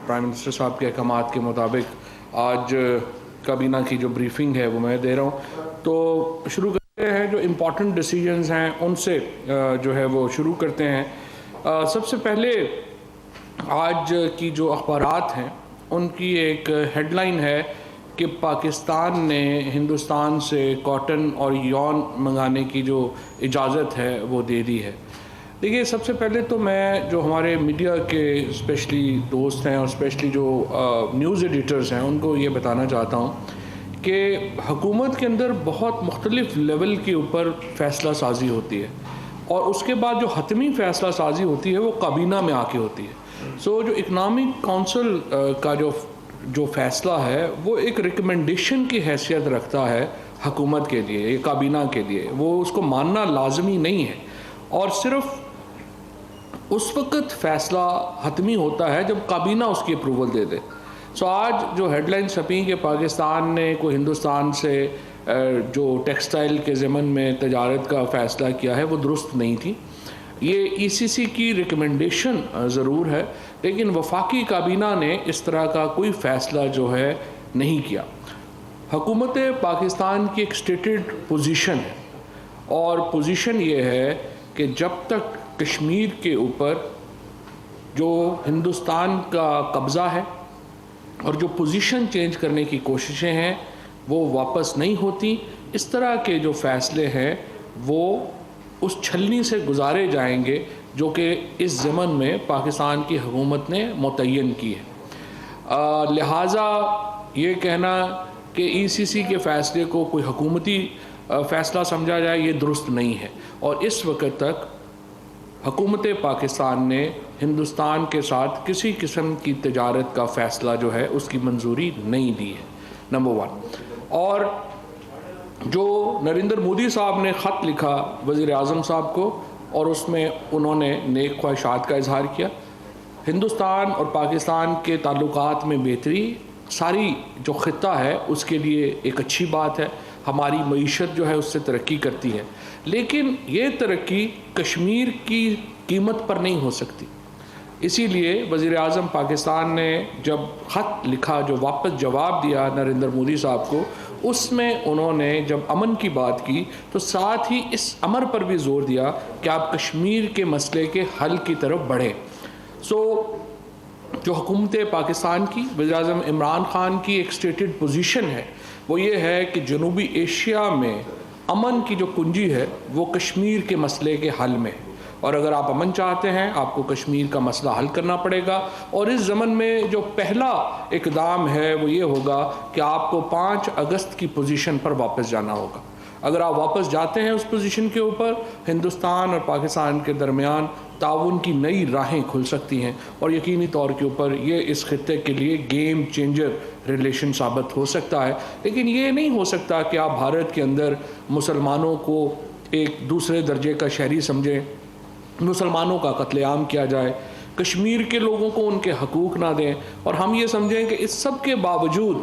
Prime minister صاحب کے احکامات کے مطابق آج کابینہ کی جو بریفنگ ہے وہ میں دے رہا ہوں. تو شروع کرتے ہیں جو امپورٹنٹ ڈیسیجنز ہیں ان سے جو ہے وہ شروع کرتے ہیں. سب سے پہلے آج کی جو اخبارات ہیں ان کی ایک ہیڈ لائن ہے کہ پاکستان نے ہندوستان سے کاٹن اور یون منگانے کی جو اجازت ہے وہ دے دی ہے. دیکھیے سب سے پہلے تو میں جو ہمارے میڈیا کے اسپیشلی دوست ہیں اور اسپیشلی جو نیوز ایڈیٹرز ہیں ان کو یہ بتانا چاہتا ہوں کہ حکومت کے اندر بہت مختلف لیول کے اوپر فیصلہ سازی ہوتی ہے اور اس کے بعد جو حتمی فیصلہ سازی ہوتی ہے وہ کابینہ میں آ کے ہوتی ہے. سو جو اکنامک کونسل کا جو فیصلہ ہے وہ ایک ریکمنڈیشن کی حیثیت رکھتا ہے حکومت کے لیے یا کابینہ کے لیے. وہ اس کو ماننا لازمی نہیں ہے اور صرف اس وقت فیصلہ حتمی ہوتا ہے جب کابینہ اس کی اپروول دے دے. سو آج جو ہیڈ لائن چھپی کہ پاکستان نے کوئی ہندوستان سے جو ٹیکسٹائل کے ضمن میں تجارت کا فیصلہ کیا ہے وہ درست نہیں تھی. یہ ای سی سی کی ریکمنڈیشن ضرور ہے لیکن وفاقی کابینہ نے اس طرح کا کوئی فیصلہ جو ہے نہیں کیا. حکومت پاکستان کی ایک اسٹیٹڈ پوزیشن ہے اور پوزیشن یہ ہے کہ جب تک کشمیر کے اوپر جو ہندوستان کا قبضہ ہے اور جو پوزیشن چینج کرنے کی کوششیں ہیں وہ واپس نہیں ہوتی اس طرح کے جو فیصلے ہیں وہ اس چھلنی سے گزارے جائیں گے جو کہ اس ضمن میں پاکستان کی حکومت نے متعین کی ہے. لہٰذا یہ کہنا کہ ای سی سی کے فیصلے کو کوئی حکومتی فیصلہ سمجھا جائے یہ درست نہیں ہے اور اس وقت تک حکومت پاکستان نے ہندوستان کے ساتھ کسی قسم کی تجارت کا فیصلہ جو ہے اس کی منظوری نہیں دی ہے. نمبر 1. اور جو نریندر مودی صاحب نے خط لکھا وزیر اعظم صاحب کو اور اس میں انہوں نے نیک خواہشات کا اظہار کیا. ہندوستان اور پاکستان کے تعلقات میں بہتری ساری جو خطہ ہے اس کے لیے ایک اچھی بات ہے. ہماری معیشت جو ہے اس سے ترقی کرتی ہے لیکن یہ ترقی کشمیر کی قیمت پر نہیں ہو سکتی. اسی لیے وزیر اعظم پاکستان نے جب خط لکھا جو واپس جواب دیا نریندر مودی صاحب کو اس میں انہوں نے جب امن کی بات کی تو ساتھ ہی اس امر پر بھی زور دیا کہ آپ کشمیر کے مسئلے کے حل کی طرف بڑھیں. سو جو حکومت پاکستان کی وزیر اعظم عمران خان کی ایک اسٹیٹڈ پوزیشن ہے وہ یہ ہے کہ جنوبی ایشیا میں امن کی جو کنجی ہے وہ کشمیر کے مسئلے کے حل میں اور اگر آپ امن چاہتے ہیں آپ کو کشمیر کا مسئلہ حل کرنا پڑے گا. اور اس ضمن میں جو پہلا اقدام ہے وہ یہ ہوگا کہ آپ کو 5 اگست کی پوزیشن پر واپس جانا ہوگا. اگر آپ واپس جاتے ہیں اس پوزیشن کے اوپر ہندوستان اور پاکستان کے درمیان تعاون کی نئی راہیں کھل سکتی ہیں اور یقینی طور کے اوپر یہ اس خطے کے لیے گیم چینجر ریلیشن ثابت ہو سکتا ہے. لیکن یہ نہیں ہو سکتا کہ آپ بھارت کے اندر مسلمانوں کو ایک دوسرے درجے کا شہری سمجھیں, مسلمانوں کا قتل عام کیا جائے, کشمیر کے لوگوں کو ان کے حقوق نہ دیں اور ہم یہ سمجھیں کہ اس سب کے باوجود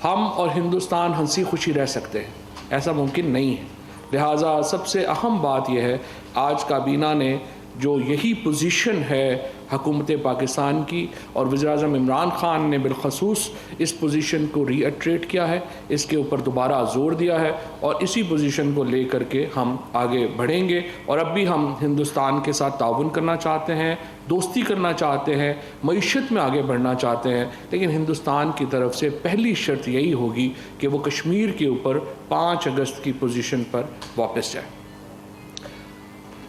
ہم اور ہندوستان ہنسی خوشی رہ سکتے ہیں. ایسا ممکن نہیں ہے. لہٰذا سب سے اہم بات یہ ہے آج کابینہ نے جو یہی پوزیشن ہے حکومت پاکستان کی اور وزیر اعظم عمران خان نے بالخصوص اس پوزیشن کو ری ایٹریٹ کیا ہے, اس کے اوپر دوبارہ زور دیا ہے اور اسی پوزیشن کو لے کر کے ہم آگے بڑھیں گے. اور اب بھی ہم ہندوستان کے ساتھ تعاون کرنا چاہتے ہیں, دوستی کرنا چاہتے ہیں, معیشت میں آگے بڑھنا چاہتے ہیں لیکن ہندوستان کی طرف سے پہلی شرط یہی ہوگی کہ وہ کشمیر کے اوپر 5 اگست کی پوزیشن پر واپس جائے.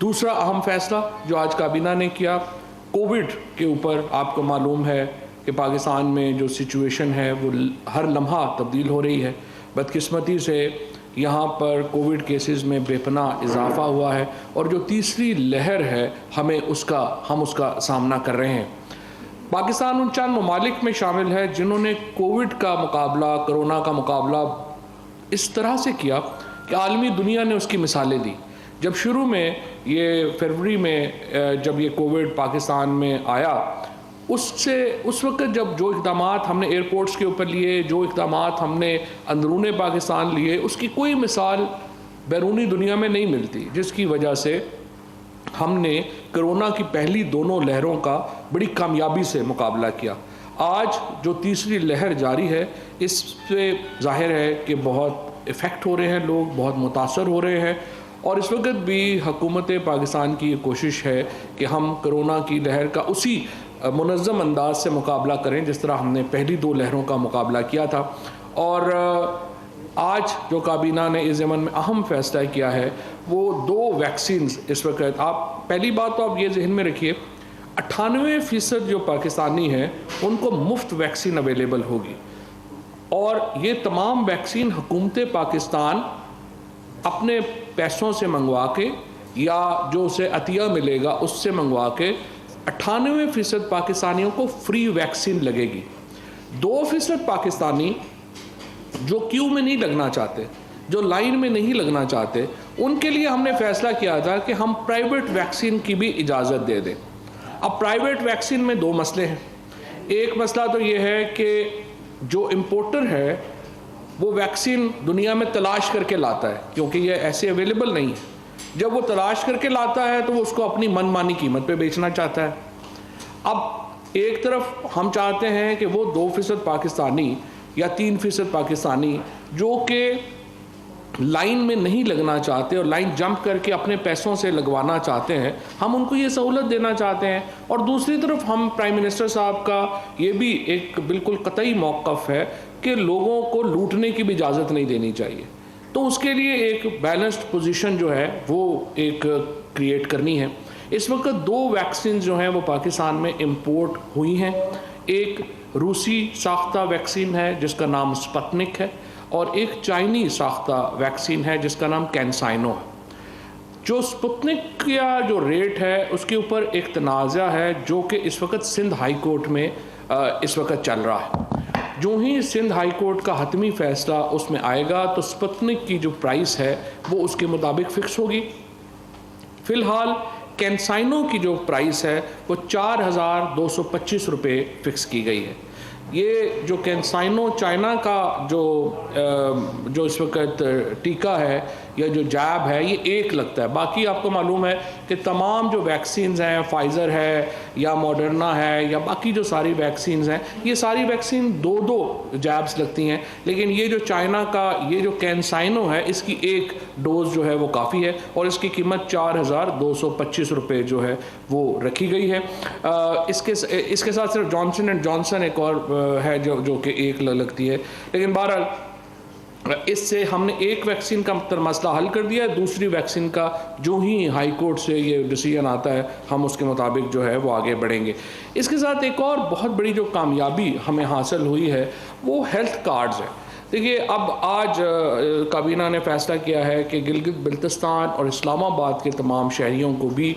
دوسرا اہم فیصلہ جو آج کابینہ نے کیا کووڈ کے اوپر. آپ کو معلوم ہے کہ پاکستان میں جو سچویشن ہے وہ ہر لمحہ تبدیل ہو رہی ہے. بدقسمتی سے یہاں پر کووڈ کیسز میں بے پناہ اضافہ ہوا ہے اور جو تیسری لہر ہے ہم اس کا سامنا کر رہے ہیں. پاکستان ان چند ممالک میں شامل ہے جنہوں نے کووڈ کا مقابلہ, کرونا کا مقابلہ اس طرح سے کیا کہ عالمی دنیا نے اس کی مثالیں دی. جب شروع میں یہ فروری میں جب یہ کووڈ پاکستان میں آیا اس وقت جب جو اقدامات ہم نے ایئرپورٹس کے اوپر لیے, جو اقدامات ہم نے اندرون پاکستان لیے, اس کی کوئی مثال بیرونی دنیا میں نہیں ملتی, جس کی وجہ سے ہم نے کرونا کی پہلی دونوں لہروں کا بڑی کامیابی سے مقابلہ کیا. آج جو تیسری لہر جاری ہے اس پہ ظاہر ہے کہ بہت افیکٹ ہو رہے ہیں، لوگ بہت متاثر ہو رہے ہیں، اور اس وقت بھی حکومت پاکستان کی یہ کوشش ہے کہ ہم کرونا کی لہر کا اسی منظم انداز سے مقابلہ کریں جس طرح ہم نے پہلی 2 لہروں کا مقابلہ کیا تھا۔ اور آج جو کابینہ نے اس ضمن میں اہم فیصلہ کیا ہے وہ 2 ویکسینز اس وقت، آپ پہلی بات تو آپ یہ ذہن میں رکھیے 98% جو پاکستانی ہیں ان کو مفت ویکسین اویلیبل ہوگی، اور یہ تمام ویکسین حکومت پاکستان اپنے پیسوں سے منگوا کے یا جو اسے عطیہ ملے گا اس سے منگوا کے 98% پاکستانیوں کو فری ویکسین لگے گی۔ 2% پاکستانی جو کیو میں نہیں لگنا چاہتے، جو لائن میں نہیں لگنا چاہتے، ان کے لیے ہم نے فیصلہ کیا تھا کہ ہم پرائیویٹ ویکسین کی بھی اجازت دے دیں۔ اب پرائیویٹ ویکسین میں 2 مسئلے ہیں۔ ایک مسئلہ تو یہ ہے کہ جو امپورٹر ہے وہ ویکسین دنیا میں تلاش کر کے لاتا ہے، کیونکہ یہ ایسے اویلیبل نہیں ہے۔ جب وہ تلاش کر کے لاتا ہے تو وہ اس کو اپنی من مانی قیمت پہ بیچنا چاہتا ہے۔ اب ایک طرف ہم چاہتے ہیں کہ وہ 2% پاکستانی یا 3% پاکستانی جو کہ لائن میں نہیں لگنا چاہتے اور لائن جمپ کر کے اپنے پیسوں سے لگوانا چاہتے ہیں، ہم ان کو یہ سہولت دینا چاہتے ہیں۔ اور دوسری طرف ہم پرائم منسٹر صاحب کا یہ بھی ایک بالکل قطعی موقف ہے کہ لوگوں کو لوٹنے کی بھی اجازت نہیں دینی چاہیے، تو اس کے لیے ایک بیلنسڈ پوزیشن جو ہے وہ ایک کریٹ کرنی ہے۔ اس وقت 2 ویکسین جو ہیں وہ پاکستان میں امپورٹ ہوئی ہیں۔ ایک روسی ساختہ ویکسین ہے جس کا نام سپتنک ہے، اور ایک چائنی ساختہ ویکسین ہے جس کا نام کینسائنو ہے۔ جو سپتنک کا جو ریٹ ہے اس کے اوپر ایک تنازع ہے جو کہ اس وقت سندھ ہائی کورٹ میں اس وقت چل رہا ہے۔ جو ہی سندھ ہائی کورٹ کا حتمی فیصلہ اس میں آئے گا تو سپتنک کی جو پرائس ہے وہ اس کے مطابق فکس ہوگی۔ فی الحال کینسائنو کی جو پرائس ہے وہ 4225 روپے فکس کی گئی ہے۔ یہ جو کینسائنو چائنا کا جو اس وقت ٹیکہ ہے یا جو جاب ہے یہ 1 لگتا ہے۔ باقی آپ کو معلوم ہے کہ تمام جو ویکسینز ہیں، فائزر ہے یا ماڈرنا ہے یا باقی جو ساری ویکسینز ہیں، یہ ساری ویکسین 2 جابس لگتی ہیں، لیکن یہ جو چائنا کا یہ جو کینسائنو ہے اس کی 1 ڈوز جو ہے وہ کافی ہے، اور اس کی قیمت 4225 روپے جو ہے وہ رکھی گئی ہے۔ اس کے ساتھ صرف جانسن اینڈ جانسن ایک اور ہے جو کہ 1 لگتی ہے، لیکن بہرحال اس سے ہم نے 1 ویکسین کا مسئلہ حل کر دیا ہے۔ دوسری ویکسین کا جو ہی ہائی کورٹ سے یہ ڈیسیژن آتا ہے ہم اس کے مطابق جو ہے وہ آگے بڑھیں گے۔ اس کے ساتھ ایک اور بہت بڑی جو کامیابی ہمیں حاصل ہوئی ہے وہ ہیلتھ کارڈز ہے۔ دیکھیے اب آج کابینہ نے فیصلہ کیا ہے کہ گلگت بلتستان اور اسلام آباد کے تمام شہریوں کو بھی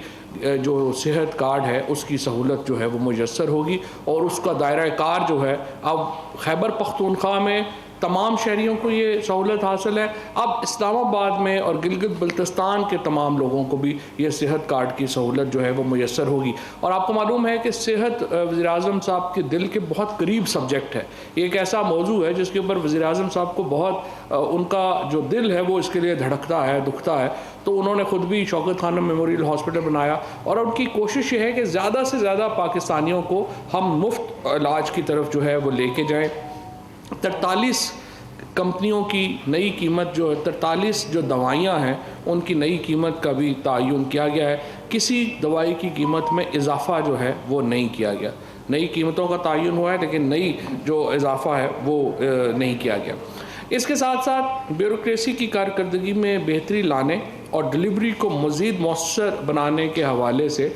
جو صحت کارڈ ہے اس کی سہولت جو ہے وہ میسر ہوگی، اور اس کا دائرہ کار جو ہے اب خیبر پختونخوا میں تمام شہریوں کو یہ سہولت حاصل ہے، اب اسلام آباد میں اور گلگت بلتستان کے تمام لوگوں کو بھی یہ صحت کارڈ کی سہولت جو ہے وہ میسر ہوگی۔ اور آپ کو معلوم ہے کہ صحت وزیر اعظم صاحب کے دل کے بہت قریب سبجیکٹ ہے، یہ ایک ایسا موضوع ہے جس کے اوپر وزیر اعظم صاحب کو بہت ان کا جو دل ہے وہ اس کے لیے دھڑکتا ہے، دکھتا ہے، تو انہوں نے خود بھی شوکت خانم میموریل ہاسپٹل بنایا، اور ان کی کوشش یہ ہے کہ زیادہ سے زیادہ پاکستانیوں کو ہم مفت علاج کی طرف جو ہے وہ لے کے جائیں۔ 43 کمپنیوں کی نئی قیمت جو 43 جو دوائیاں ہیں ان کی نئی قیمت کا بھی تعین کیا گیا ہے۔ کسی دوائی کی قیمت میں اضافہ جو ہے وہ نہیں کیا گیا، نئی قیمتوں کا تعین ہوا ہے لیکن نئی جو اضافہ ہے وہ نہیں کیا گیا۔ اس کے ساتھ ساتھ بیوروکریسی کی کارکردگی میں بہتری لانے اور ڈلیوری کو مزید مؤثر بنانے کے حوالے سے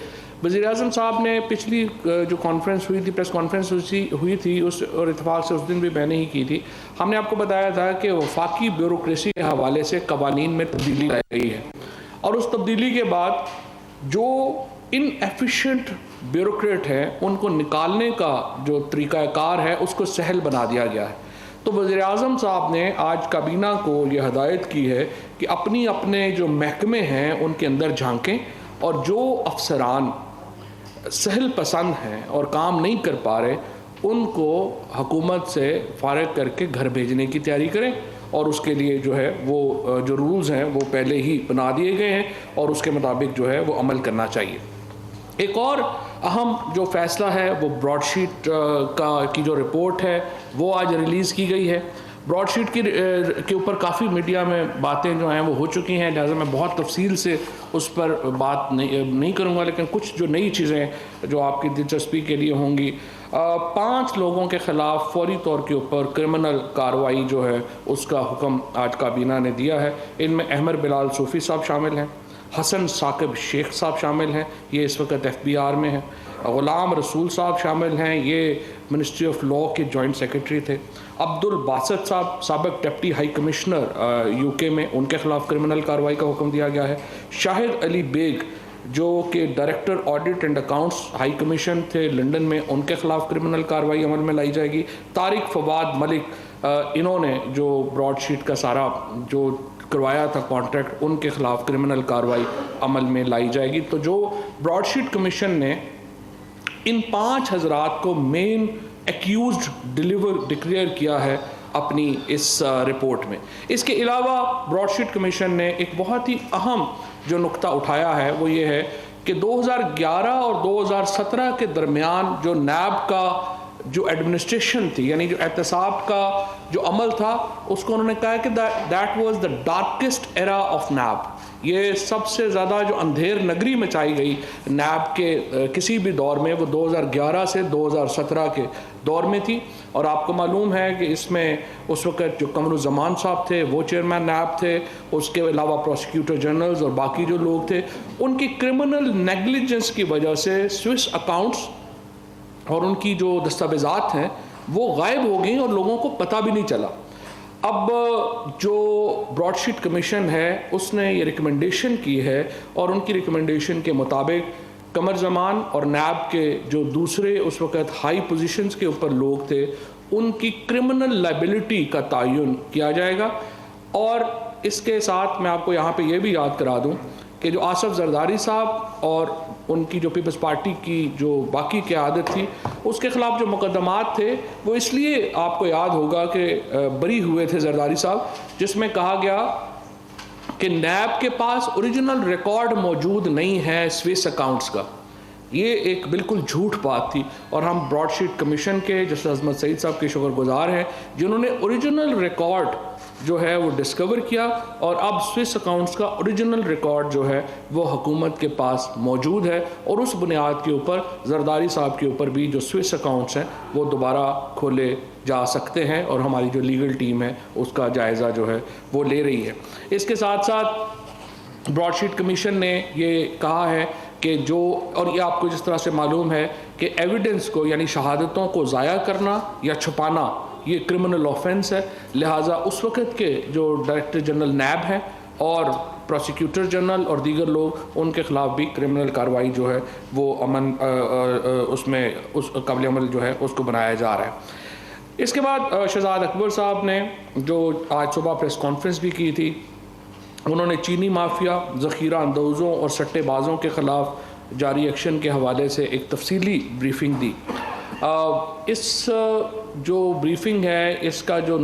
وزیر اعظم صاحب نے پچھلی جو کانفرنس ہوئی تھی، پریس کانفرنس ہوئی تھی اس اور اتفاق سے اس دن بھی میں نے ہی کی تھی، ہم نے آپ کو بتایا تھا کہ وفاقی بیوروکریسی کے حوالے سے قوانین میں تبدیلی لائی گئی ہے، اور اس تبدیلی کے بعد جو ان ایفیشینٹ بیوروکریٹ ہیں ان کو نکالنے کا جو طریقہ کار ہے اس کو سہل بنا دیا گیا ہے۔ تو وزیر اعظم صاحب نے آج کابینہ کو یہ ہدایت کی ہے کہ اپنے جو محکمے ہیں ان کے اندر جھانکیں، اور جو افسران سہل پسند ہیں اور کام نہیں کر پا رہے ان کو حکومت سے فارغ کر کے گھر بھیجنے کی تیاری کریں، اور اس کے لیے جو ہے وہ جو رولز ہیں وہ پہلے ہی بنا دیے گئے ہیں اور اس کے مطابق جو ہے وہ عمل کرنا چاہیے۔ ایک اور اہم جو فیصلہ ہے وہ براڈ شیٹ کی جو رپورٹ ہے وہ آج ریلیز کی گئی ہے. براڈ شیٹ کے اوپر کافی میڈیا میں باتیں جو ہیں وہ ہو چکی ہیں، لہٰذا میں بہت تفصیل سے اس پر بات نہیں کروں گا، لیکن کچھ جو نئی چیزیں جو آپ کی دلچسپی کے لیے ہوں گی. 5 لوگوں کے خلاف فوری طور کے اوپر کرمنل کارروائی جو ہے اس کا حکم آج کابینہ نے دیا ہے. ان میں احمد بلال صوفی صاحب شامل ہیں، حسن ثاقب شیخ صاحب شامل ہیں، یہ اس وقت FBR میں ہیں. غلام رسول صاحب شامل ہیں، یہ منسٹری آف لاء کے جوائنٹ سیکرٹری تھے. عبد الباسط صاحب سابق ڈپٹی ہائی کمشنر UK میں، ان کے خلاف کرمنل کارروائی کا حکم دیا گیا ہے. شاہد علی بیگ جو کہ director audit and accounts high commission تھے لنڈن میں، ان کے خلاف کرمنل کارروائی عمل میں لائی جائے گی. طارق فواد ملک، انہوں نے جو براڈ شیٹ کا سارا جو کروایا تھا کانٹریکٹ، ان کے خلاف کرمنل کارروائی عمل میں لائی جائے گی. تو جو براڈ شیٹ کمیشن نے ان 5 حضرات کو مین ایکیوزڈ ڈکلیئر کیا ہے اپنی اس رپورٹ میں. اس کے علاوہ براڈ شیٹ کمیشن نے ایک بہت ہی اہم جو نقطہ اٹھایا ہے وہ یہ ہے کہ 2011 اور 2017 کے درمیان جو نیب کا جو ایڈمنسٹریشن تھی، یعنی جو احتساب کا جو عمل تھا، اس کو انہوں نے کہا کہ that was the darkest era of NAB. یہ سب سے زیادہ جو اندھیر نگری مچائی گئی نیب کے کسی بھی دور میں، وہ 2011 سے 2017 کے دور میں تھی. اور آپ کو معلوم ہے کہ اس میں اس وقت جو قمر الزمان صاحب تھے وہ چیئرمین نیب تھے، اس کے علاوہ پروسیکیوٹر جنرلز اور باقی جو لوگ تھے، ان کی کرمنل نیگلیجنس کی وجہ سے سوئس اکاؤنٹس اور ان کی جو دستاویزات ہیں وہ غائب ہو گئیں اور لوگوں کو پتہ بھی نہیں چلا. اب جو براڈ شیٹ کمیشن ہے اس نے یہ ریکمنڈیشن کی ہے، اور ان کی ریکمنڈیشن کے مطابق قمر زمان اور نیب کے جو دوسرے اس وقت ہائی پوزیشنز کے اوپر لوگ تھے ان کی کرمنل لائبلٹی کا تعین کیا جائے گا. اور اس کے ساتھ میں آپ کو یہاں پہ یہ بھی یاد کرا دوں کہ جو آصف زرداری صاحب اور ان کی جو پیپلز پارٹی کی جو باقی قیادت تھی، اس کے خلاف جو مقدمات تھے وہ اس لیے آپ کو یاد ہوگا کہ بری ہوئے تھے زرداری صاحب، جس میں کہا گیا کہ نیب کے پاس اوریجنل ریکارڈ موجود نہیں ہے سوئس اکاؤنٹس کا. یہ ایک بالکل جھوٹ بات تھی، اور ہم براڈ شیٹ کمیشن کے جسٹس عظمت سعید صاحب کے شکر گزار ہیں جنہوں نے اوریجنل ریکارڈ جو ہے وہ ڈسکور کیا، اور اب سوئس اکاؤنٹس کا اوریجنل ریکارڈ جو ہے وہ حکومت کے پاس موجود ہے. اور اس بنیاد کے اوپر زرداری صاحب کے اوپر بھی جو سوئس اکاؤنٹس ہیں وہ دوبارہ کھولے جا سکتے ہیں، اور ہماری جو لیگل ٹیم ہے اس کا جائزہ جو ہے وہ لے رہی ہے. اس کے ساتھ ساتھ براڈ شیٹ کمیشن نے یہ کہا ہے کہ جو، اور یہ آپ کو جس طرح سے معلوم ہے کہ ایویڈنس کو یعنی شہادتوں کو ضائع کرنا یا چھپانا یہ کرمنل آفینس ہے، لہٰذا اس وقت کے جو ڈائریکٹر جنرل نیب ہیں اور پروسیکیوٹر جنرل اور دیگر لوگ، ان کے خلاف بھی کرمنل کارروائی جو ہے وہ اس میں قابل عمل جو ہے اس کو بنایا جا رہا ہے. اس کے بعد شہزاد اکبر صاحب نے جو آج صبح پریس کانفرنس بھی کی تھی، انہوں نے چینی مافیا، ذخیرہ اندوزوں اور سٹے بازوں کے خلاف جاری ایکشن کے حوالے سے ایک تفصیلی بریفنگ دی. اس جو بریفنگ ہے اس کا جو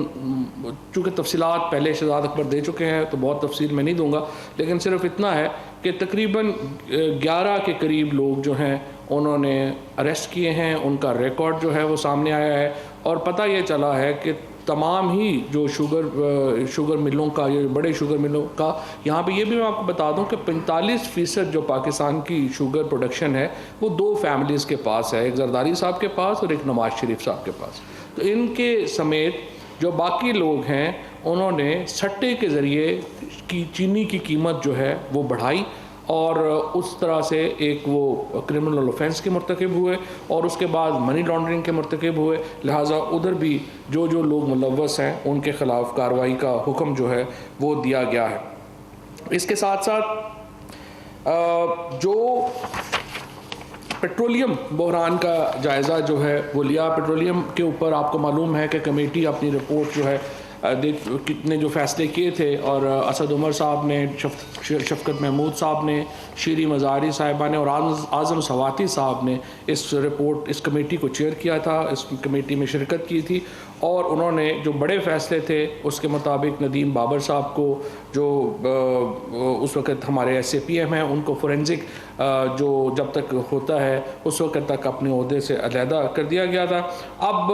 چونکہ تفصیلات پہلے شہزاد اکبر دے چکے ہیں تو بہت تفصیل میں نہیں دوں گا، لیکن صرف اتنا ہے کہ تقریباً 11 کے قریب لوگ جو ہیں انہوں نے اریسٹ کیے ہیں، ان کا ریکارڈ جو ہے وہ سامنے آیا ہے، اور پتہ یہ چلا ہے کہ تمام ہی جو شوگر ملوں کا، یہ بڑے شوگر ملوں کا، یہاں پہ یہ بھی میں آپ کو بتا دوں کہ 45% جو پاکستان کی شوگر پروڈکشن ہے وہ 2 فیملیز کے پاس ہے، ایک زرداری صاحب کے پاس اور ایک نواز شریف صاحب کے پاس. تو ان کے سمیت جو باقی لوگ ہیں انہوں نے سٹے کے ذریعے کی چینی کی قیمت جو ہے وہ بڑھائی، اور اس طرح سے ایک وہ کرمنل آفینس کے مرتکب ہوئے، اور اس کے بعد منی لانڈرنگ کے مرتکب ہوئے. لہٰذا ادھر بھی جو لوگ ملوث ہیں ان کے خلاف کارروائی کا حکم جو ہے وہ دیا گیا ہے. اس کے ساتھ ساتھ جو پیٹرولیم بحران کا جائزہ جو ہے وہ لیا. پیٹرولیم کے اوپر آپ کو معلوم ہے کہ کمیٹی اپنی رپورٹ جو ہے کتنے جو فیصلے کیے تھے، اور اسد عمر صاحب نے، شفقت محمود صاحب نے، شیری مزاری صاحبہ نے اور اعظم سواتی صاحب نے اس کمیٹی کو چیئر کیا تھا، اس کمیٹی میں شرکت کی تھی، اور انہوں نے جو بڑے فیصلے تھے اس کے مطابق ندیم بابر صاحب کو، جو اس وقت ہمارے SAPM ہیں، ان کو فورینزک جو جب تک ہوتا ہے اس وقت تک اپنے عہدے سے علیحدہ کر دیا گیا تھا۔ اب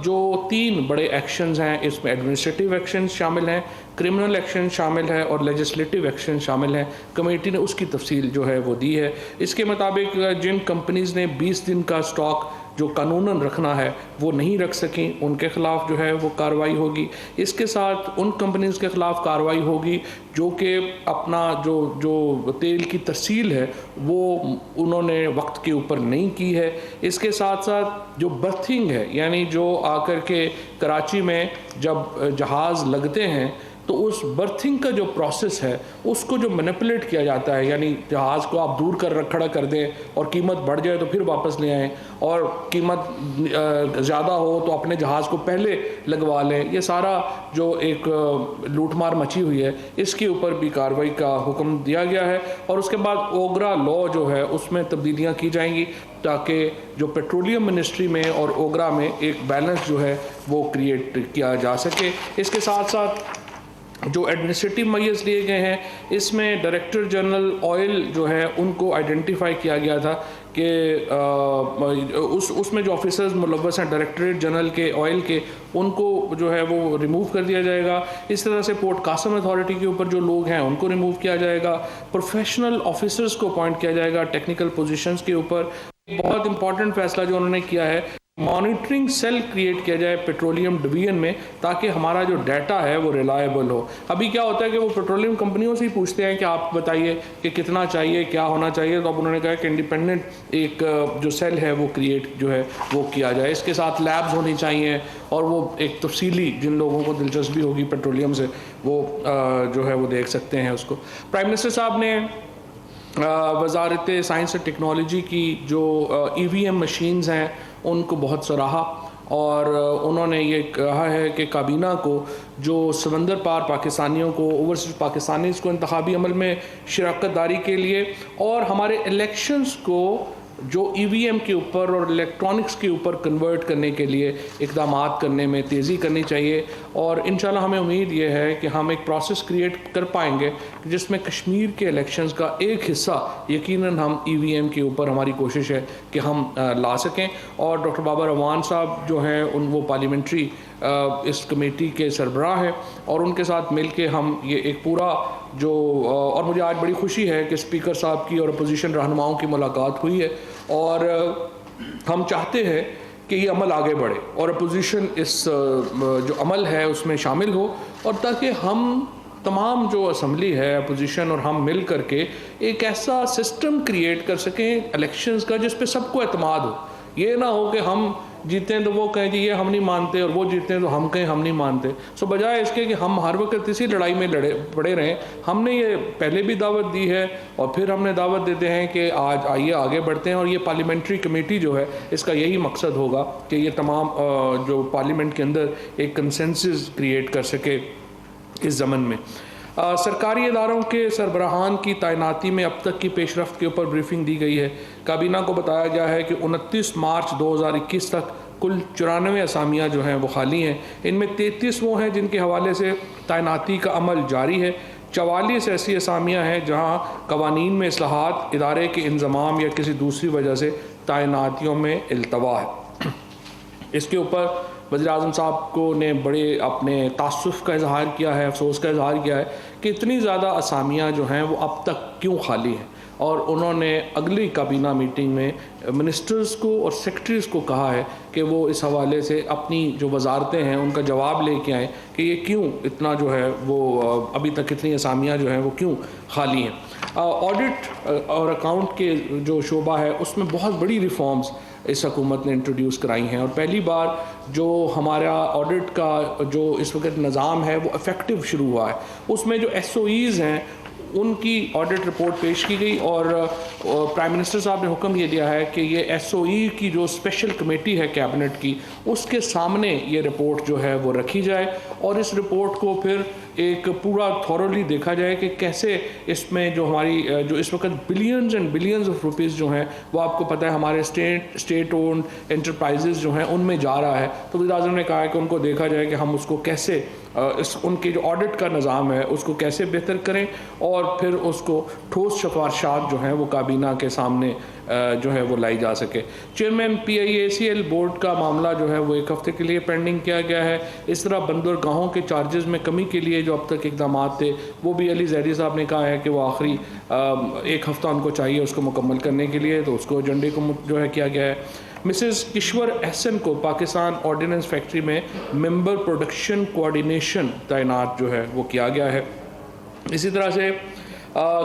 جو 3 بڑے ایکشنز ہیں اس میں ایڈمنسٹریٹو ایکشنز شامل ہیں، کرمنل ایکشن شامل ہے اور لیجسلیٹو ایکشن شامل ہیں۔ کمیٹی نے اس کی تفصیل جو ہے وہ دی ہے۔ اس کے مطابق جن کمپنیز نے 20 دن کا سٹاک جو قانوناً رکھنا ہے وہ نہیں رکھ سکیں، ان کے خلاف جو ہے وہ کارروائی ہوگی۔ اس کے ساتھ ان کمپنیز کے خلاف کارروائی ہوگی جو کہ اپنا جو تیل کی ترسیل ہے وہ انہوں نے وقت کے اوپر نہیں کی ہے۔ اس کے ساتھ ساتھ جو برتھنگ ہے، یعنی جو آ کر کے کراچی میں جب جہاز لگتے ہیں تو اس برتھنگ کا جو پروسیس ہے اس کو جو مینیپولیٹ کیا جاتا ہے، یعنی جہاز کو آپ دور کھڑا کر دیں اور قیمت بڑھ جائے تو پھر واپس لے آئیں، اور قیمت زیادہ ہو تو اپنے جہاز کو پہلے لگوا لیں، یہ سارا جو ایک لوٹ مار مچی ہوئی ہے اس کے اوپر بھی کارروائی کا حکم دیا گیا ہے۔ اور اس کے بعد اوگرا لا جو ہے اس میں تبدیلیاں کی جائیں گی تاکہ جو پیٹرولیم منسٹری میں اور اوگرا میں ایک بیلنس جو ہے وہ کریٹ کیا جا سکے۔ اس کے ساتھ ساتھ جو ایڈمنسٹریٹو میئرز لیے گئے ہیں اس میں ڈائریکٹر جنرل آئل جو ہے ان کو آئیڈینٹیفائی کیا گیا تھا کہ اس میں جو آفیسرز ملوث ہیں ڈائریکٹریٹ جنرل کے آئل کے، ان کو جو ہے وہ ریموو کر دیا جائے گا۔ اس طرح سے پورٹ قاسم اتھارٹی کے اوپر جو لوگ ہیں ان کو ریموو کیا جائے گا۔ پروفیشنل آفیسرز کو اپوائنٹ کیا جائے گا ٹیکنیکل پوزیشنز کے اوپر۔ بہت امپورٹنٹ فیصلہ جو انہوں نے کیا ہے، مانیٹرنگ سیل کریٹ کیا جائے پیٹرولیم ڈویژن میں تاکہ ہمارا جو ڈیٹا ہے وہ ریلائبل ہو۔ ابھی کیا ہوتا ہے کہ وہ پیٹرولیم کمپنیوں سے ہی پوچھتے ہیں کہ آپ بتائیے کہ کتنا چاہیے، کیا ہونا چاہیے، تو اب انہوں نے کہا کہ انڈیپینڈنٹ ایک جو سیل ہے وہ کریٹ جو ہے وہ کیا جائے۔ اس کے ساتھ لیبز ہونی چاہیے اور وہ ایک تفصیلی جن لوگوں کو دلچسپی ہوگی پیٹرولیم سے وہ جو ہے وہ دیکھ سکتے ہیں اس کو۔ پرائم منسٹر صاحب نے وزارت سائنس اور ٹیکنالوجی کی جو EVM مشینز ہیں ان کو بہت سراہا، اور انہوں نے یہ کہا ہے کہ کابینہ کو جو سمندر پار پاکستانیوں کو، اوورسیز پاکستانیز کو انتخابی عمل میں شراکت داری کے لیے اور ہمارے الیکشنز کو جو EVM کے اوپر اور الیکٹرانکس کے اوپر کنورٹ کرنے کے لیے اقدامات کرنے میں تیزی کرنی چاہیے۔ اور انشاءاللہ ہمیں امید یہ ہے کہ ہم ایک پروسیس کریٹ کر پائیں گے جس میں کشمیر کے الیکشنز کا ایک حصہ یقیناً ہم EVM کے اوپر ہماری کوشش ہے کہ ہم لا سکیں۔ اور ڈاکٹر بابر اعوان صاحب جو ہیں وہ پارلیمنٹری اس کمیٹی کے سربراہ ہیں، اور ان کے ساتھ مل کے ہم یہ ایک پورا جو اور مجھے آج بڑی خوشی ہے کہ اسپیکر صاحب کی اور اپوزیشن رہنماؤں کی ملاقات ہوئی ہے، اور ہم چاہتے ہیں کہ یہ عمل آگے بڑھے اور اپوزیشن اس جو عمل ہے اس میں شامل ہو، اور تاکہ ہم تمام جو اسمبلی ہے اپوزیشن اور ہم مل کر کے ایک ایسا سسٹم کریٹ کر سکیں الیکشنز کا جس پہ سب کو اعتماد ہو۔ یہ نہ ہو کہ ہم جیتے ہیں تو وہ کہیں جی یہ ہم نہیں مانتے، اور وہ جیتے ہیں تو ہم کہیں ہم نہیں مانتے۔ سو بجائے اس کے کہ ہم ہر وقت اسی لڑائی میں پڑے رہیں، ہم نے یہ پہلے بھی دعوت دی ہے اور پھر ہم نے دعوت دیتے ہیں کہ آج آئیے آگے بڑھتے ہیں، اور یہ پارلیمنٹری کمیٹی جو ہے اس کا یہی مقصد ہوگا کہ یہ تمام جو پارلیمنٹ کے اندر ایک کنسنسس کریٹ کر سکے اس ضمن میں۔ سرکاری اداروں کے سربراہان کی تعیناتی میں اب تک کی پیش رفت کے اوپر بریفنگ دی گئی ہے۔ کابینہ کو بتایا گیا ہے کہ 29 مارچ 2021 تک کل 94 اسامیاں جو ہیں وہ خالی ہیں۔ ان میں 33 وہ ہیں جن کے حوالے سے تعیناتی کا عمل جاری ہے۔ 44 ایسی اسامیاں ہیں جہاں قوانین میں اصلاحات، ادارے کے انضمام یا کسی دوسری وجہ سے تعیناتیوں میں التوا ہے۔ اس کے اوپر وزیر اعظم صاحب کو نے بڑے اپنے تعصف کا اظہار کیا ہے، افسوس کا اظہار کیا ہے کہ اتنی زیادہ اسامیاں جو ہیں وہ اب تک کیوں خالی ہیں، اور انہوں نے اگلی کابینہ میٹنگ میں منسٹرز کو اور سیکرٹریز کو کہا ہے کہ وہ اس حوالے سے اپنی جو وزارتیں ہیں ان کا جواب لے کے آئیں کہ یہ کیوں اتنا جو ہے وہ ابھی تک اتنی اسامیاں جو ہیں وہ کیوں خالی ہیں۔ آڈٹ اور اکاؤنٹ کے جو شعبہ ہے اس میں بہت بڑی ریفارمز اس حکومت نے انٹروڈیوس کرائی ہیں، اور پہلی بار جو ہمارا آڈٹ کا جو اس وقت نظام ہے وہ افیکٹو شروع ہوا ہے۔ اس میں جو SOEs ہیں ان کی آڈٹ رپورٹ پیش کی گئی، اور پرائم منسٹر صاحب نے حکم یہ دیا ہے کہ یہ SOE کی جو اسپیشل کمیٹی ہے کیبنٹ کی اس کے سامنے یہ رپورٹ جو ہے وہ رکھی جائے، اور اس رپورٹ کو پھر ایک پورا تھورلی دیکھا جائے کہ کیسے اس میں جو ہماری جو اس وقت billions and billions of rupees جو ہیں وہ آپ کو پتہ ہے ہمارے اسٹیٹ اونڈ انٹرپرائزز جو ہیں ان میں جا رہا ہے. تو وزیر اعظم نے کہا ہے کہ ان کو دیکھا جائے کہ ہم اس کو کیسے ان کے جو آڈٹ کا نظام ہے اس کو کیسے بہتر کریں اور پھر اس کو ٹھوس سفارشات جو ہیں وہ کابینہ کے سامنے جو ہے وہ لائی جا سکے. چیئرمین PIACL بورڈ کا معاملہ جو ہے وہ 1 ہفتے کے لیے پینڈنگ کیا گیا ہے. اس طرح بندرگاہوں کے چارجز میں کمی کے لیے جو اب تک اقدامات تھے وہ بھی علی زیدی صاحب نے کہا ہے کہ وہ آخری 1 ہفتہ ان کو چاہیے اس کو مکمل کرنے کے لیے, تو اس کو ایجنڈے کو جو ہے کیا گیا ہے. مسز کشور احسن کو پاکستان آرڈیننس فیکٹری میں ممبر پروڈکشن کوآرڈینیشن تعینات جو ہے وہ کیا گیا ہے. اسی طرح سے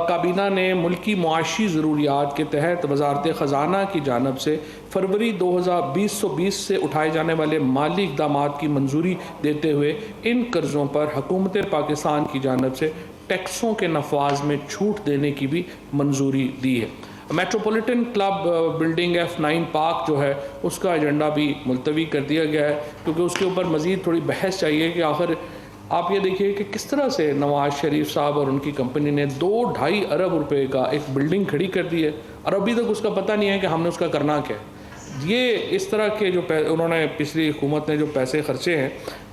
کابینہ نے ملکی معاشی ضروریات کے تحت وزارت خزانہ کی جانب سے فروری 2020 سے اٹھائے جانے والے مالی اقدامات کی منظوری دیتے ہوئے ان قرضوں پر حکومت پاکستان کی جانب سے ٹیکسوں کے نفاذ میں چھوٹ دینے کی بھی منظوری دی ہے. Metropolitan club building F9 park جو ہے اس کا ایجنڈا بھی ملتوی کر دیا گیا ہے کیونکہ اس کے اوپر مزید تھوڑی بحث چاہیے کہ آخر آپ یہ دیکھیے کہ کس طرح سے نواز شریف صاحب اور ان کی کمپنی نے 2-2.5 ارب روپے کا ایک بلڈنگ کھڑی کر دی ہے اور ابھی تک اس کا پتہ نہیں ہے کہ ہم نے اس کا کرنا کیا ہے. یہ اس طرح کے جو انہوں نے پچھلی حکومت نے جو پیسے خرچے ہیں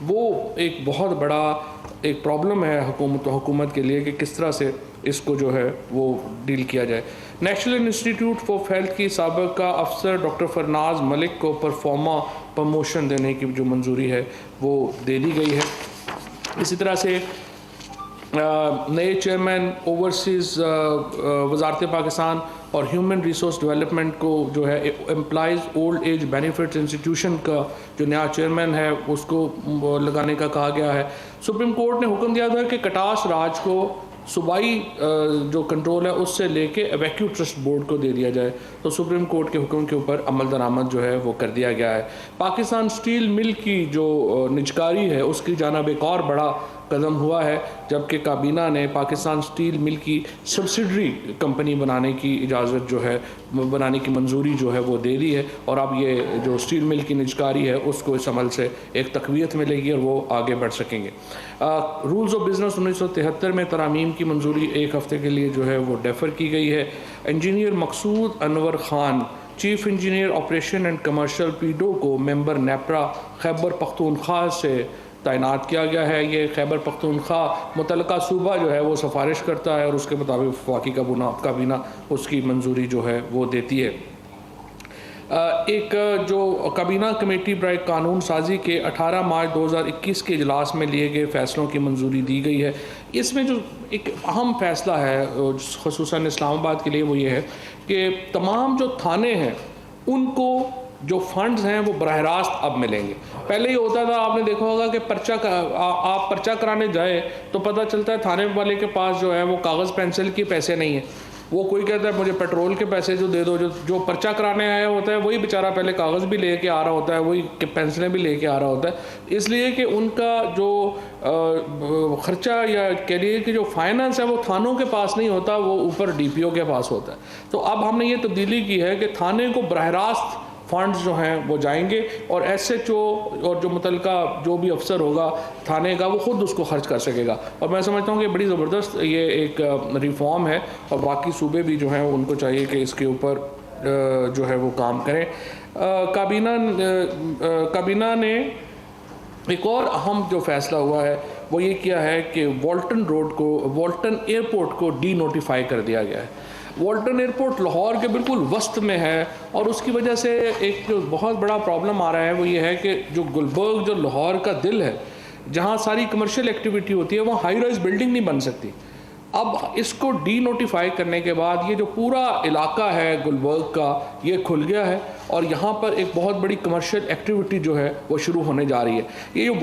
وہ ایک بہت بڑا ایک پرابلم ہے حکومت کے لیے کہ کس طرح سے اس کو جو ہے وہ ڈیل کیا جائے. نیشنل انسٹیٹیوٹ آف ہیلتھ کی سابقہ افسر ڈاکٹر فرناز ملک کو پرفارما پروموشن دینے کی جو منظوری ہے وہ دے دی گئی ہے. اسی طرح سے نئے چیئرمین اوورسیز وزارت پاکستان اور ہیومن ریسورس ڈیولپمنٹ کو جو ہے employees old age benefits institution کا جو نیا چیئرمین ہے اس کو لگانے کا کہا گیا ہے. سپریم کورٹ نے حکم دیا تھا کہ کٹاس راج کو صوبائی جو کنٹرول ہے اس سے لے کے ایویکیو ٹرسٹ بورڈ کو دے دیا جائے, تو سپریم کورٹ کے حکم کے اوپر عمل درآمد جو ہے وہ کر دیا گیا ہے. پاکستان اسٹیل مل کی جو نجکاری ہے اس کی جانب ایک اور بڑا قدم ہوا ہے جبکہ کابینہ نے پاکستان اسٹیل مل کی سبسڈری کمپنی بنانے کی اجازت جو ہے بنانے کی منظوری جو ہے وہ دے دی ہے اور اب یہ جو اسٹیل مل کی نجکاری ہے اس کو اس عمل سے ایک تقویت ملے گی اور وہ آگے بڑھ سکیں گے. رولز آف بزنس 1973 میں ترامیم کی منظوری 1 ہفتے کے لیے جو ہے وہ ڈیفر کی گئی ہے. Engineer Maqsood Anwar Khan chief engineer operation and commercial پیڈو کو ممبر نیپرا خیبر پختونخوا سے تعینات کیا گیا ہے. یہ خیبر پختونخوا متعلقہ صوبہ جو ہے وہ سفارش کرتا ہے اور اس کے مطابق وفاقی کابینہ اس کی منظوری جو ہے وہ دیتی ہے. ایک جو کابینہ کمیٹی برائے قانون سازی کے 18 مارچ 2021 کے اجلاس میں لیے گئے فیصلوں کی منظوری دی گئی ہے. اس میں جو ایک اہم فیصلہ ہے خصوصاً اسلام آباد کے لیے وہ یہ ہے کہ تمام جو تھانے ہیں ان کو جو فنڈز ہیں وہ براہ راست اب ملیں گے. پہلے یہ ہوتا تھا, آپ نے دیکھا ہوگا کہ آپ پرچہ کرانے جائے تو پتہ چلتا ہے تھانے والے کے پاس جو ہے وہ کاغذ پینسل کی پیسے نہیں ہیں. وہ کوئی کہتا ہے مجھے پیٹرول کے پیسے جو دے دو, جو پرچہ کرانے آیا ہوتا ہے وہی بیچارہ پہلے کاغذ بھی لے کے آ رہا ہوتا ہے, وہی پینسلیں بھی لے کے آ رہا ہوتا ہے, اس لیے کہ ان کا جو خرچہ یا کہہ لیے کہ جو فائنانس ہے وہ تھانوں کے پاس نہیں ہوتا, وہ اوپر DPO کے پاس ہوتا ہے. تو اب ہم نے یہ تبدیلی کی ہے کہ تھانے کو براہ راست فنڈز جو ہیں وہ جائیں گے اور SHO اور جو متعلقہ جو بھی افسر ہوگا تھانے کا وہ خود اس کو خرچ کر سکے گا. اور میں سمجھتا ہوں کہ بڑی زبردست یہ ایک ریفارم ہے اور باقی صوبے بھی جو ہیں ان کو چاہیے کہ اس کے اوپر جو ہے وہ کام کریں. کابینہ نے ایک اور اہم جو فیصلہ ہوا ہے وہ یہ کیا ہے کہ والٹن ایئرپورٹ کو ڈی نوٹیفائی کر دیا گیا ہے. والٹن ایئرپورٹ لاہور کے بالکل وسط میں ہے اور اس کی وجہ سے ایک جو بہت بڑا پرابلم آ رہا ہے وہ یہ ہے کہ جو گلبرگ جو لاہور کا دل ہے جہاں ساری کمرشل ایکٹیویٹی ہوتی ہے وہاں ہائی رائز بلڈنگ نہیں بن سکتی. اب اس کو ڈی نوٹیفائی کرنے کے بعد یہ جو پورا علاقہ ہے گلبرگ کا یہ کھل گیا ہے اور یہاں پر ایک بہت بڑی کمرشل ایکٹیویٹی جو ہے وہ شروع ہونے جا رہی ہے. یہ جو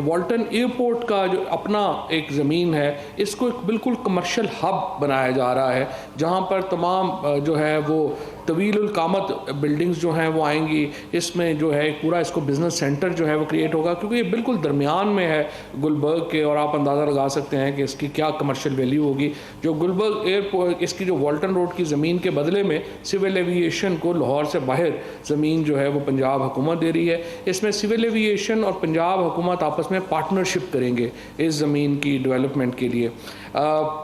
والٹن ایئرپورٹ کا جو اپنا ایک زمین ہے اس کو ایک بالکل کمرشل ہب بنایا جا رہا ہے جہاں پر تمام جو ہے وہ طویل القامت بلڈنگز جو ہیں وہ آئیں گی. اس میں جو ہے پورا اس کو بزنس سینٹر جو ہے وہ کریٹ ہوگا, کیونکہ یہ بالکل درمیان میں ہے گلبرگ کے, اور آپ اندازہ لگا سکتے ہیں کہ اس کی کیا کمرشل ویلیو ہوگی. جو گلبرگ ایئرپورٹ, اس کی جو والٹن روڈ کی زمین کے بدلے میں سول ایویشن کو لاہور سے باہر زمین جو ہے وہ پنجاب حکومت دے رہی ہے. اس میں سول ایویشن اور پنجاب حکومت آپس میں پارٹنرشپ کریں گے اس زمین کی ڈیولپمنٹ کے لیے.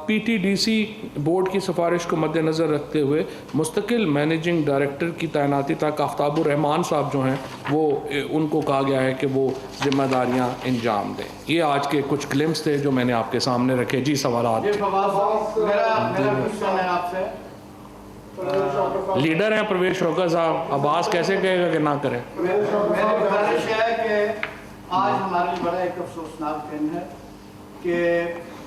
P T D C board کی سفارش کو مد نظر رکھتے ہوئے مستقل مینیجنگ ڈائریکٹر کی تعیناتی تک آفتاب الرحمان صاحب جو ہیں وہ ان کو کہا گیا ہے کہ وہ ذمہ داریاں انجام دیں. یہ آج کے کچھ کلمس تھے جو میں نے آپ کے سامنے رکھے. جی سوالات. لیڈر ہیں پرویز شوکت صاحب, عباس کیسے کہے گا کہ نہ کریں. میری گزارش ہے کہ آج ہمارے لیے بڑا ایک افسوسناک دن ہے کہ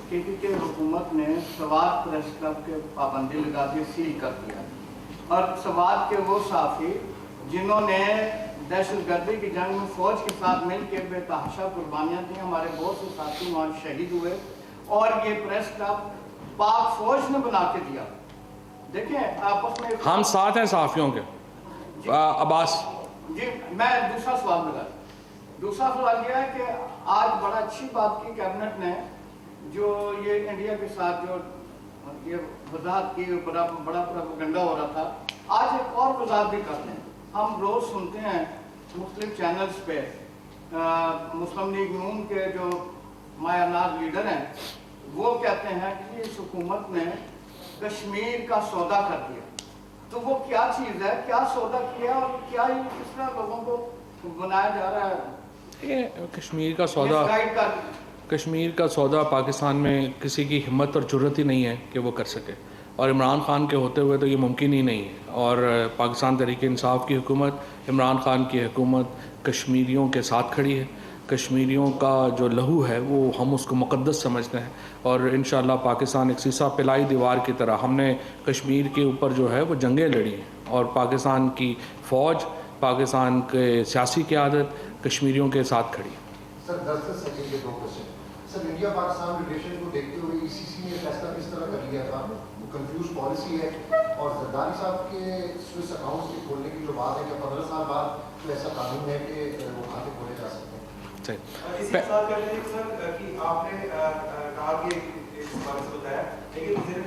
پی ٹی کے حکومت نے سوات پریس کلب کے پابندی لگا کے سیل کر دیا, اور سوات کے وہ صحافی جنہوں نے دہشت گردی کی جنگ میں فوج کے ساتھ مل کے بے تحاشا قربانیاں دیں, ہمارے بہت سے ساتھی وہاں شہید ہوئے, اور یہ پریس کلب پاک فوج نے بنا کے دیا. دیکھیں آپس میں ہم ساتھ ہیں صحافیوں کے. عباس جی میں دوسرا سوال یہ ہے کہ آج بڑا اچھی بات کی کیبنٹ نے, جو یہ انڈیا کے ساتھ جو یہ وضاحت کی, بڑا پروپیگنڈا ہو رہا تھا, آج ایک اور وضاحت بھی کرتے ہیں. ہم روز سنتے ہیں مختلف چینلز پہ مسلم لیگ نون کے جو مایہ ناز لیڈر ہیں وہ کہتے ہیں کہ اس حکومت نے کشمیر کا سودا کر دیا. تو وہ کیا چیز ہے, کیا سودا کیا, اور کیا یہ کس طرح لوگوں کو بنایا جا رہا ہے. کشمیر کا سودا پاکستان میں کسی کی ہمت اور جرت ہی نہیں ہے کہ وہ کر سکے, اور عمران خان کے ہوتے ہوئے تو یہ ممکن ہی نہیں ہے. اور پاکستان تحریک انصاف کی حکومت, عمران خان کی حکومت کشمیریوں کے ساتھ کھڑی ہے. کشمیریوں کا جو لہو ہے وہ ہم اس کو مقدس سمجھتے ہیں, اور انشاءاللہ پاکستان ایک سیسا پلائی دیوار کی طرح ہم نے کشمیر کے اوپر جو ہے وہ جنگیں لڑی ہیں, اور پاکستان کی فوج, پاکستان کے سیاسی قیادت کشمیریوں کے ساتھ کھڑی ہے. سر 10 سیکنڈ کے 2 کوشچن. سر انڈیا پاکستان ریلیشن کو دیکھتے ہوئے ای سی سی نے فیصلہ کس طرح کر لیا تھا, وہ کنفیوز پالیسی ہے, اور زرداری صاحب کے سوئس اکاؤنٹس کے کھولنے کی جو بات ہے کہ 15 سال بعد تو ایسا قانون ہے کہ وہ کھاتے کھولے جا سکتے ہیں. اسی سوال کرتے ہیں سر کہ آپ نے کہا کہ اس بارے سے بتایا, لیکن وزیر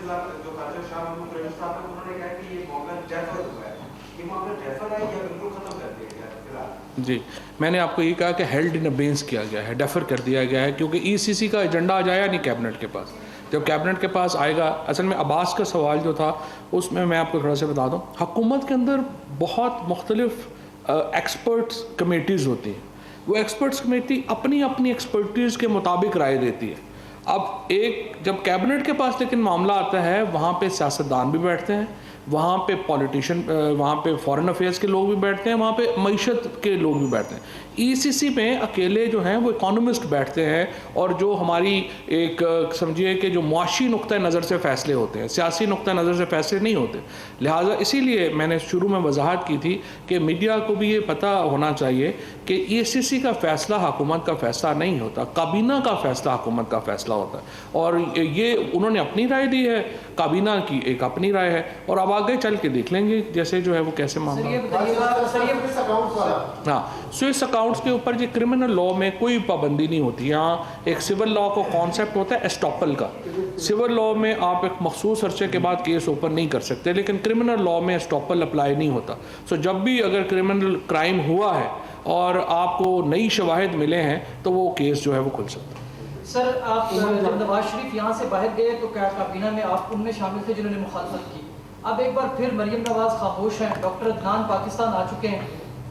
جو خارجہ شاہ محمود قریشی صاحب نے انہوں نے کہا کہ یہ معاملہ ڈیفر ہوا ہے. یہ معاملہ ڈیفر ہے یا بالکل ختم کر دیا گیا فی الحال؟ جی میں نے آپ کو یہ کہا کہ ہیلڈ ان ابینس کیا گیا ہے, ڈیفر کر دیا گیا ہے, کیونکہ ای سی سی کا ایجنڈا آ جایا نہیں کیبنٹ کے پاس. جب کیبنٹ کے پاس آئے گا, اصل میں عباس کا سوال جو تھا اس میں آپ کو تھوڑا سا بتا دوں, حکومت کے اندر بہت مختلف ایکسپرٹس کمیٹیز ہوتی ہیں. وہ ایکسپرٹس کمیٹی اپنی ایکسپرٹیز کے مطابق رائے دیتی ہے. اب جب کیبنٹ کے پاس لیکن معاملہ آتا ہے, وہاں پہ سیاستدان بھی بیٹھتے ہیں, وہاں پہ پولیٹیشین, وہاں پہ فارن افیئرس کے لوگ بھی بیٹھتے ہیں, وہاں پہ معیشت کے لوگ بھی بیٹھتے ہیں. ای سی سی میں اکیلے جو ہیں وہ اکانومسٹ بیٹھتے ہیں, اور جو ہماری ایک سمجھیے کہ جو معاشی نقطہ نظر سے فیصلے ہوتے ہیں, سیاسی نقطہ نظر سے فیصلے نہیں ہوتے. لہٰذا اسی لیے میں نے شروع میں وضاحت کی تھی کہ میڈیا کو بھی یہ پتہ ہونا چاہیے کہ ای سی سی کا فیصلہ حکومت کا فیصلہ نہیں ہوتا, کابینہ کا فیصلہ حکومت کا فیصلہ ہوتا ہے. اور یہ انہوں نے اپنی رائے دی ہے, کابینہ کی ایک اپنی رائے ہے, اور اب آگے چل کے دیکھ لیں گے جیسے جو ہے وہ کیسے معاملہ. ہاں, سوئس اکاؤنٹس کے اوپر یہ کرمنل لاء میں کوئی پابندی نہیں ہوتی. یہاں ایک سول لاء کو کانسیپٹ ہوتا ہے ایسٹاپل کا. سول لاء میں آپ ایک مخصوص عرصے کے بعد کیس اوپن نہیں کر سکتے, لیکن کرمنل لاء میں ایسٹاپل اپلائی نہیں ہوتا. سو جب بھی اگر کرمنل کرائم ہوا ہے اور آپ کو نئی شواہد ملے ہیں تو وہ کیس جو ہے وہ کھل سکتا ہے. سر آپ جب نواز شریف یہاں سے باہر گئے تو کیا کابینہ میں آپ ان میں شامل تھے جنہوں نے مخالفت کی؟ اب ایک بار پھر مریم نواز خاموش ہیں, ڈاکٹر عدنان پاکستان آ چکے ہیں,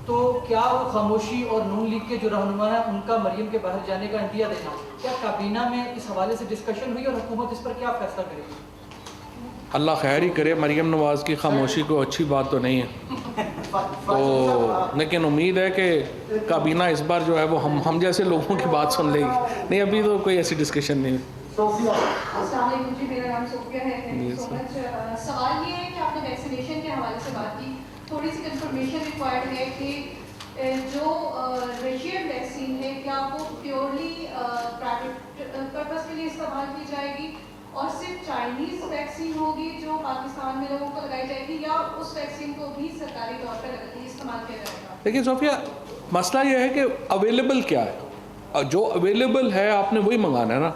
تو کیا وہ خاموشی اور نون لیگ کے جو رہنما ہیں ان کا مریم کے باہر جانے کا عندیہ دینا, کیا کابینہ میں اس حوالے سے ڈسکشن ہوئی اور حکومت اس پر کیا فیصلہ کرے گی؟ اللہ خیر ہی کرے, مریم نواز کی خاموشی کو اچھی بات تو نہیں ہے, تو لیکن امید ہے کہ کابینہ اس بار جو ہے وہ ہم جیسے لوگوں کی بات سن لے گی. نہیں, ابھی تو کوئی ایسی ڈسکشن نہیں ہے. السلام علیکم جی, میرا نام صوفیہ ہے. تھینک یو سو مچ. سوال یہ ہے کہ آپ نے ویکسینیشن کے حوالے سے بات کی, تھوڑی سی کنفرمیشن ریکوائرڈ ہے کہ جو رشین ویکسین ہے کیا وہ پیورلی پرائیویٹ پرپز کے لیے استعمال کی جائے گی, اور صرف چائنیز ویکسین ہوگی جو پاکستان میں لوگوں کو لگائی جائے گی یا اس ویکسین کو بھی سرکاری طور پر استعمال کیا جائے گا؟ لیکن صوفیہ مسئلہ یہ ہے کہ اویلیبل کیا ہے، جو اویلیبل ہے آپ نے وہی منگانا ہے نا.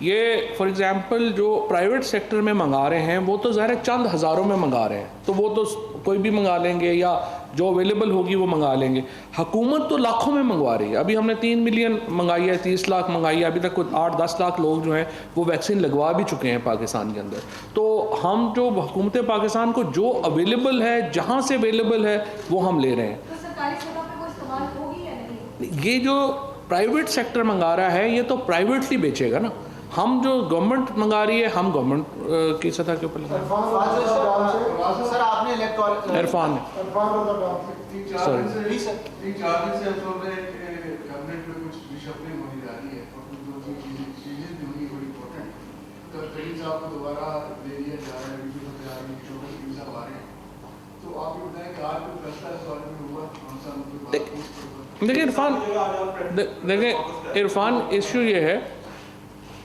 یہ فار ایگزامپل جو پرائیویٹ سیکٹر میں منگا رہے ہیں وہ تو ظاہر ہے چند ہزاروں میں منگا رہے ہیں، تو وہ تو کوئی بھی منگا لیں گے یا جو اویلیبل ہوگی وہ منگا لیں گے. حکومت تو لاکھوں میں منگوا رہی ہے. ابھی ہم نے 3 ملین منگائی ہے، 30 لاکھ منگائی ہے، ابھی تک 8-10 لاکھ لوگ جو ہیں وہ ویکسین لگوا بھی چکے ہیں پاکستان کے اندر. تو ہم جو حکومت پاکستان کو جو اویلیبل ہے، جہاں سے اویلیبل ہے وہ ہم لے رہے ہیں. تو سرکاری سطح پہ وہ استعمال ہوگی یا نہیں؟ یہ جو پرائیویٹ سیکٹر منگا رہا ہے یہ تو پرائیویٹلی بیچے گا نا. ہم جو گورنمنٹ منگا رہی ہے ہم گورنمنٹ کی سطح کے اوپر لگا. سر آپ نے الیکٹرانک عرفان سوری 3-4 دن سے ہم سن رہے ہیں کہ کیبنٹ میں کچھ ریشفلنگ ہونے جا رہی ہے اور کچھ دو چیزیں بھی ہونی بڑی امپورٹنٹ. تو کریم صاحب کو دوبارہ لے لیا جا رہا ہے، کریم صاحب آ رہے ہیں. تو آپ یہ بتائیں کہ آج کوئی فیصلہ اس بارے میں ہوا کون سا؟ دیکھیں عرفان ایشو یہ ہے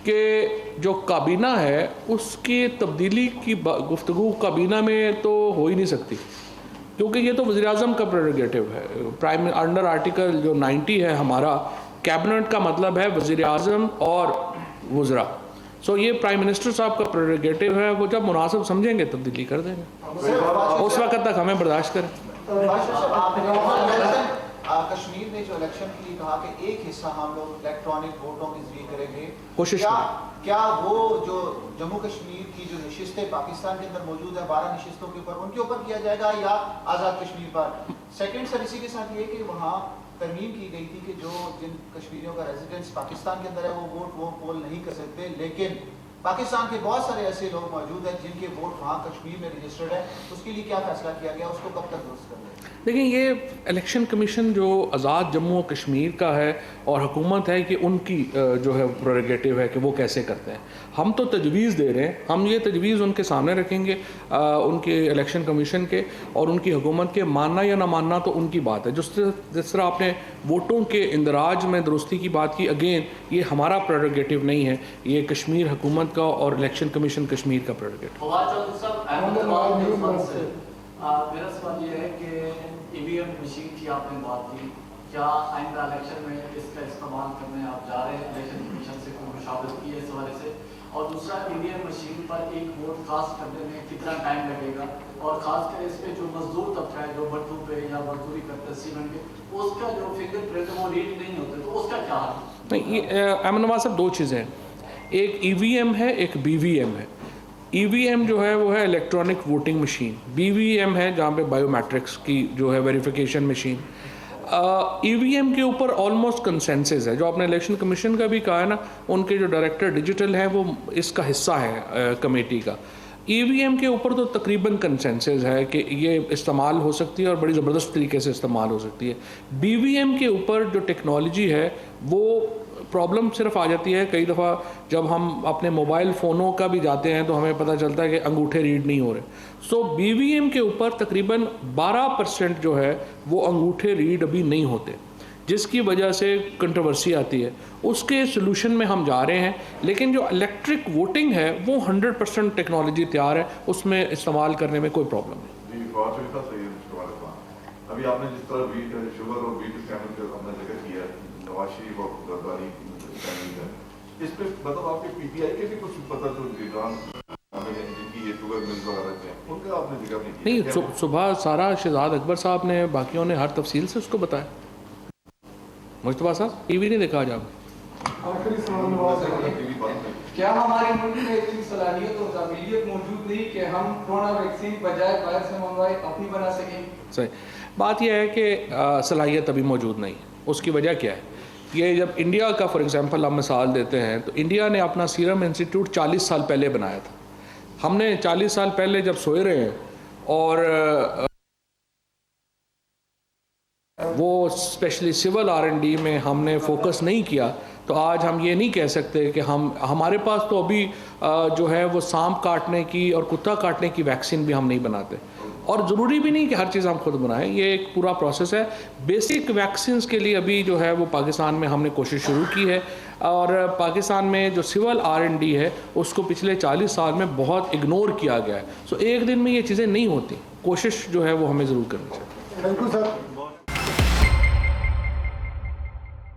کہ جو کابینہ ہے اس کی تبدیلی کی گفتگو کابینہ میں تو ہو ہی نہیں سکتی، کیونکہ یہ تو وزیر اعظم کا پریروگیٹو ہے. پرائم انڈر آرٹیکل جو 90 ہے ہمارا، کیبنٹ کا مطلب ہے وزیر اعظم اور وزراء. سو یہ پرائم منسٹر صاحب کا پریروگیٹو ہے، وہ جب مناسب سمجھیں گے تبدیلی کر دیں گے، اس وقت تک ہمیں برداشت کریں. کشمیر نے جو الیکشن کے لیے کہا کہ ایک حصہ ہم لوگ الیکٹرانک ووٹوں کے ذریعے کریں گے، کوشش کیا وہ جو جموں کشمیر کی جو نشستیں پاکستان کے اندر موجود ہیں 12 نشستوں کے اوپر، ان کے اوپر کیا جائے گا یا آزاد کشمیر پر؟ سیکنڈ سر اسی کے ساتھ یہ کہ وہاں ترمیم کی گئی تھی کہ جو جن کشمیریوں کا ریزیڈنس پاکستان کے اندر ہے وہ ووٹ وہ پول نہیں کر سکتے، لیکن پاکستان کے بہت سارے ایسے لوگ موجود ہیں جن کے ووٹ وہاں کشمیر میں رجسٹرڈ ہے. اس کے لیے کیا فیصلہ کیا گیا، اس کو کب تک درست کر دیں؟ دیکھیں یہ الیکشن کمیشن جو آزاد جموں و کشمیر کا ہے اور حکومت ہے کہ ان کی جو ہے پریروگیٹو ہے کہ وہ کیسے کرتے ہیں. ہم تو تجویز دے رہے ہیں، ہم یہ تجویز ان کے سامنے رکھیں گے، ان کے الیکشن کمیشن کے اور ان کی حکومت کے. ماننا یا نہ ماننا تو ان کی بات ہے. جس طرح آپ نے ووٹوں کے اندراج میں درستی کی بات کی، اگین یہ ہمارا پریروگیٹو نہیں ہے، یہ کشمیر حکومت کا اور الیکشن کمیشن کشمیر کا پریروگیٹو. میرا سوال یہ ہے کہ EVM مشین کی آپ نے بات کی، کیا آئندہ الیکشن میں اس کا استعمال کرنے آپ جا رہے ہیں؟ الیکشن کمیشن سے کوئی مشاورت کی ہے اس حوالے سے؟ اور دوسرا EVM مشین پر ایک ووٹ کاسٹ کرنے میں کتنا ٹائم لگے گا؟ اور خاص کر اس پہ جو مزدور طبقہ ہے جو بٹھوں پہ یا مزدوری کرتے ہیں سیمنٹ پہ، اس کا جو فنگر پرنٹ وہ ریڈ نہیں ہوتے، تو اس کا کیا حال ہے؟ نہیں، یہ احمد نواز صاحب دو چیزیں ہیں، ایک EVM ہے، ایک BVM ہے. EVM جو ہے وہ ہے الیکٹرانک ووٹنگ مشین، BVM ہے جہاں پہ بائیو میٹرکس کی جو ہے ویریفیکیشن مشین. EVM کے اوپر آلموسٹ کنسنسس ہے، جو آپ نے الیکشن کمیشن کا بھی کہا ہے نا، ان کے جو ڈائریکٹر ڈیجیٹل ہیں وہ اس کا حصہ ہے کمیٹی کا. EVM کے اوپر تو تقریباً کنسنسس ہے کہ یہ استعمال ہو سکتی ہے اور بڑی زبردست طریقے سے استعمال ہو سکتی ہے. BVM کے اوپر جو ٹیکنالوجی ہے وہ پرابلم صرف آ جاتی ہے کئی دفعہ جب ہم اپنے موبائل فونوں کا بھی جاتے ہیں تو ہمیں پتہ چلتا ہے کہ انگوٹھے ریڈ نہیں ہو رہے. سو BVM کے اوپر تقریباً 12% جو ہے وہ انگوٹھے ریڈ ابھی نہیں ہوتے، جس کی وجہ سے کنٹروورسی آتی ہے. اس کے سلوشن میں ہم جا رہے ہیں، لیکن جو الیکٹرک ووٹنگ ہے وہ 100% ٹیکنالوجی تیار ہے، اس میں استعمال کرنے میں کوئی پرابلم نہیں. جی بہت شکریہ سید. ابھی آپ نے جس طرح ویٹ شوگر اور ویٹ اسکینڈل کا اپنا ذکر کیا ہے، نواز شریف اور زرداری اسکینڈل ہے، اس پہ مطلب آپ کے PTI کے بھی کچھ پتہ جو لیڈران جن کی یہ شوگر ملز وغیرہ ہیں ان کا آپ نے ذکر نہیں کیا؟ نہیں، صبح سارا شہزاد اکبر صاحب نے باقیوں نے ہر تفصیل سے اس کو بتایا. مجتبیٰ صاحب ٹی وی نہیں دیکھا آج آپ؟ آخری سوال، کیا ہمارے ملک میں اتنی صلاحیت اور قابلیت موجود نہیں کہ ہم کورونا ویکسین بجائے باہر سے منگوائے اپنی بنا سکیں؟ صحیح بات یہ ہے کہ صلاحیت ابھی موجود نہیں. اس کی وجہ کیا ہے؟ یہ جب انڈیا کا فار ایگزامپل ہم مثال دیتے ہیں تو انڈیا نے اپنا سیرم انسٹیٹیوٹ 40 سال پہلے بنایا تھا. ہم نے 40 سال پہلے جب سوئے رہے ہیں اور وہ اسپیشلی سول R&D میں ہم نے فوکس نہیں کیا تو آج ہم یہ نہیں کہہ سکتے کہ ہمارے پاس تو ابھی جو ہے وہ سانپ کاٹنے کی اور کتا کاٹنے کی ویکسین بھی ہم نہیں بناتے. اور ضروری بھی نہیں کہ ہر چیز ہم خود بنائیں, یہ ایک پورا پروسیس ہے. بیسک ویکسینز کے لیے ابھی جو ہے وہ پاکستان میں ہم نے کوشش شروع کی ہے, اور پاکستان میں جو سول R&D ہے اس کو پچھلے 40 سال میں بہت اگنور کیا گیا ہے. سو ایک دن میں یہ چیزیں نہیں ہوتی, کوشش جو ہے وہ ہمیں ضرور کرنی چاہیے. Thank you sir.